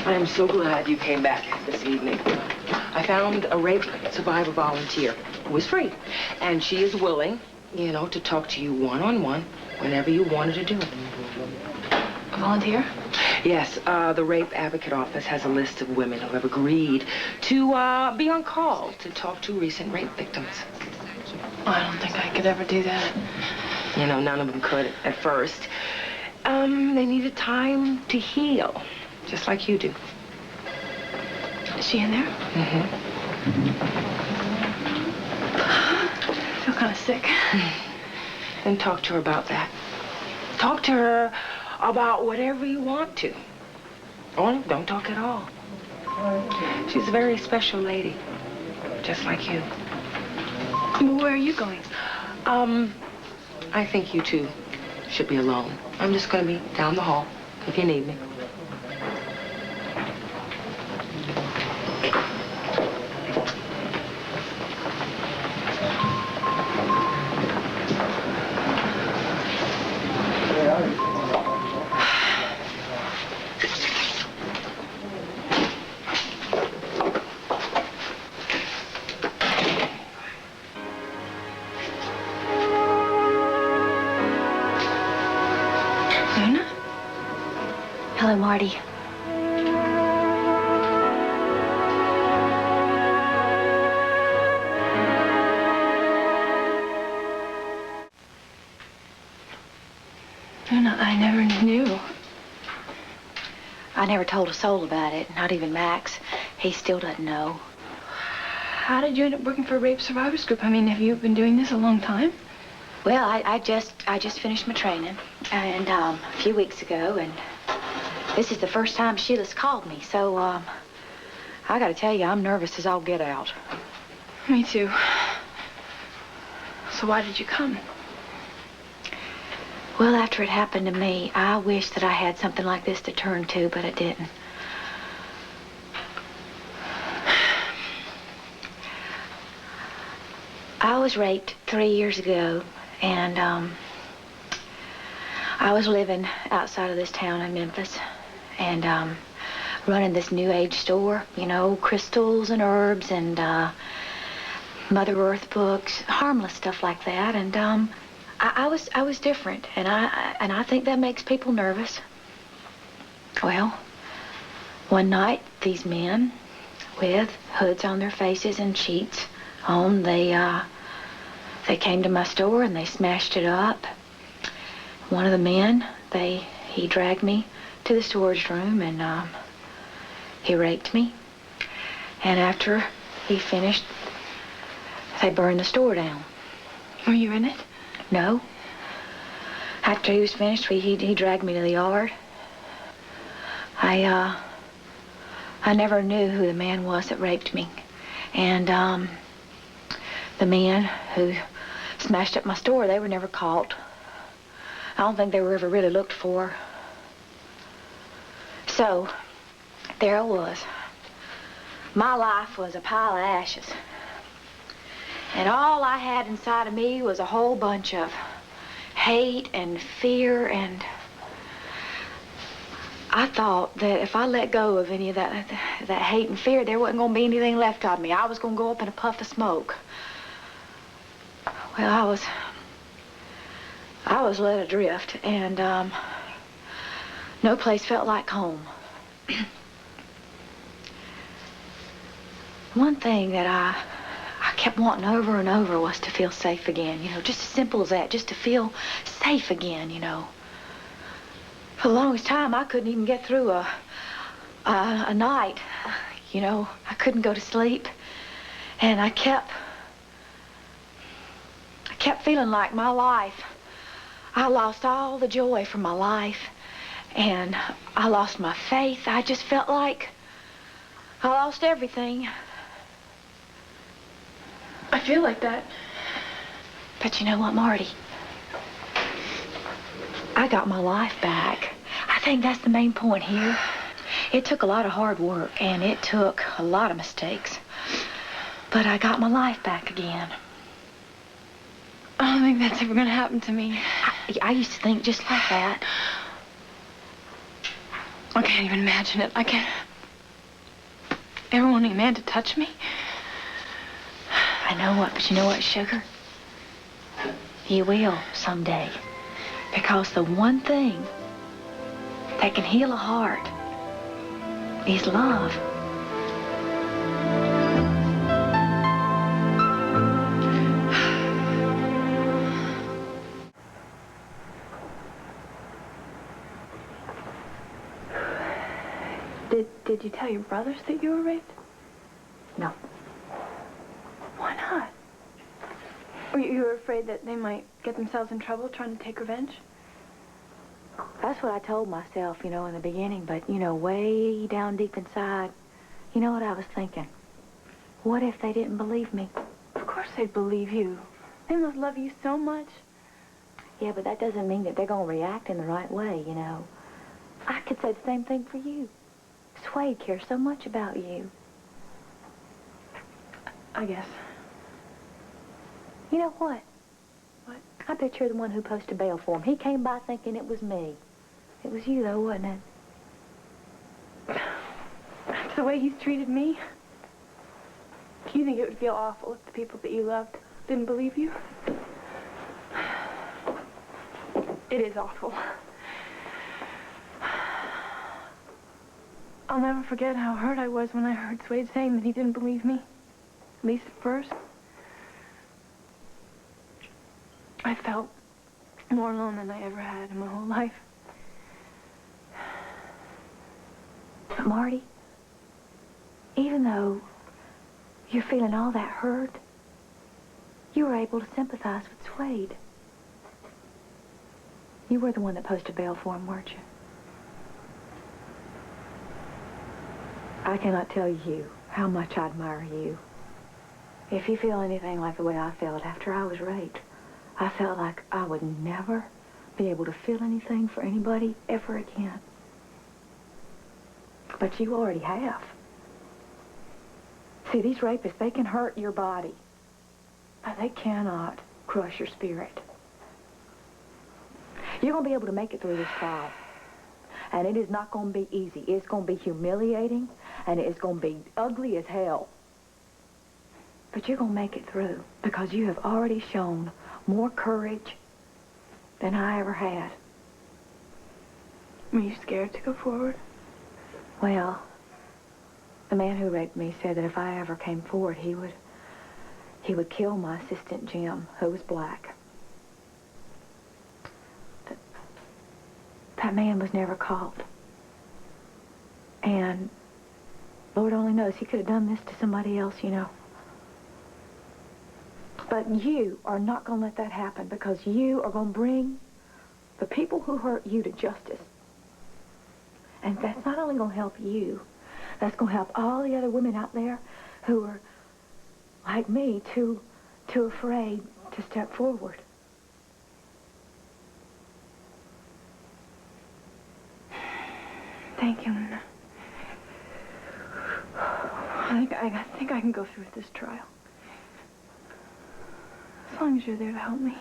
I'm so glad you came back this evening. I found a rape survivor volunteer who was free. And she is willing, you know, to talk to you one-on-one whenever you wanted to do it. A volunteer? Yes, the Rape Advocate Office has a list of women who have agreed to be on call to talk to recent rape victims. Oh, I don't think I could ever do that. You know, none of them could at first. They needed time to heal, just like you do. Is she in there? Mm-hmm. I feel kind of sick. Then talk to her about that. Talk to her about whatever you want to. Or don't talk at all. She's a very special lady, just like you. Well, where are you going? I think you two should be alone. I'm just going to be down the hall if you need me. Hello, Marty. Luna, I never knew. I never told a soul about it, not even Max. He still doesn't know. How did you end up working for a rape survivors group? I mean, have you been doing this a long time? Well, I just finished my training, and a few weeks ago, and this is the first time Sheila's called me, so I gotta tell you, I'm nervous as all get out. Me too. So why did you come? Well, after it happened to me, I wish that I had something like this to turn to, but I didn't. I was raped 3 years ago, and I was living outside of this town in Memphis, and running this new age store, you know, crystals and herbs and Mother Earth books, harmless stuff like that, and I was different, and I think that makes people nervous. Well, one night, these men with hoods on their faces and sheets on, they came to my store and they smashed it up. One of the men, he dragged me to the storage room and he raped me. And after he finished, they burned the store down. Were you in it? No. After he was finished, he dragged me to the yard. I never knew who the man was that raped me. And the men who smashed up my store, they were never caught. I don't think they were ever really looked for. So, there I was. My life was a pile of ashes. And all I had inside of me was a whole bunch of hate and fear, and I thought that if I let go of any of that hate and fear, there wasn't going to be anything left of me. I was going to go up in a puff of smoke. Well, I was led adrift, and no place felt like home. One thing that I kept wanting over and over was to feel safe again, you know, just as simple as that, just to feel safe again, you know. For the longest time, I couldn't even get through a night, you know. I couldn't go to sleep, and I kept feeling like my life, I lost all the joy from my life, and I lost my faith. I just felt like I lost everything. I feel like that. But you know what, Marty? I got my life back. I think that's the main point here. It took a lot of hard work, and it took a lot of mistakes. But I got my life back again. I don't think that's ever going to happen to me. I used to think just like that. I can't even imagine it. I can't. Never wanting a man to touch me? I know what, but you know what, sugar? You will someday. Because the one thing that can heal a heart is love. Did you tell your brothers that you were raped? No. Why not? Or you were afraid that they might get themselves in trouble trying to take revenge? That's what I told myself, in the beginning, but, way down deep inside, you know what I was thinking? What if they didn't believe me? Of course they'd believe you. They must love you so much. Yeah, but that doesn't mean that they're going to react in the right way, I could say the same thing for you. Swade cares so much about you. I guess. You know what? What? I bet you're the one who posted bail for him. He came by thinking it was me. It was you, though, wasn't it? That's the way he's treated me. Do you think it would feel awful if the people that you loved didn't believe you? It is awful. I'll never forget how hurt I was when I heard Swade saying that he didn't believe me. At least at first. I felt more alone than I ever had in my whole life. But Marty, even though you're feeling all that hurt, you were able to sympathize with Swade. You were the one that posted bail for him, weren't you? I cannot tell you how much I admire you. If you feel anything like the way I felt after I was raped, I felt like I would never be able to feel anything for anybody ever again. But you already have. See, these rapists, they can hurt your body, but they cannot crush your spirit. You're going to be able to make it through this trial. And it is not going to be easy. It's going to be humiliating, and it's going to be ugly as hell. But you're going to make it through because you have already shown more courage than I ever had. Were you scared to go forward? Well, the man who raped me said that if I ever came forward, he would kill my assistant, Jim, who was black. That man was never caught. And Lord only knows he could have done this to somebody else, But you are not going to let that happen because you are going to bring the people who hurt you to justice. And that's not only going to help you, that's going to help all the other women out there who are, like me, too afraid to step forward. Thank you, Luna. I think I can go through with this trial. As long as you're there to help me.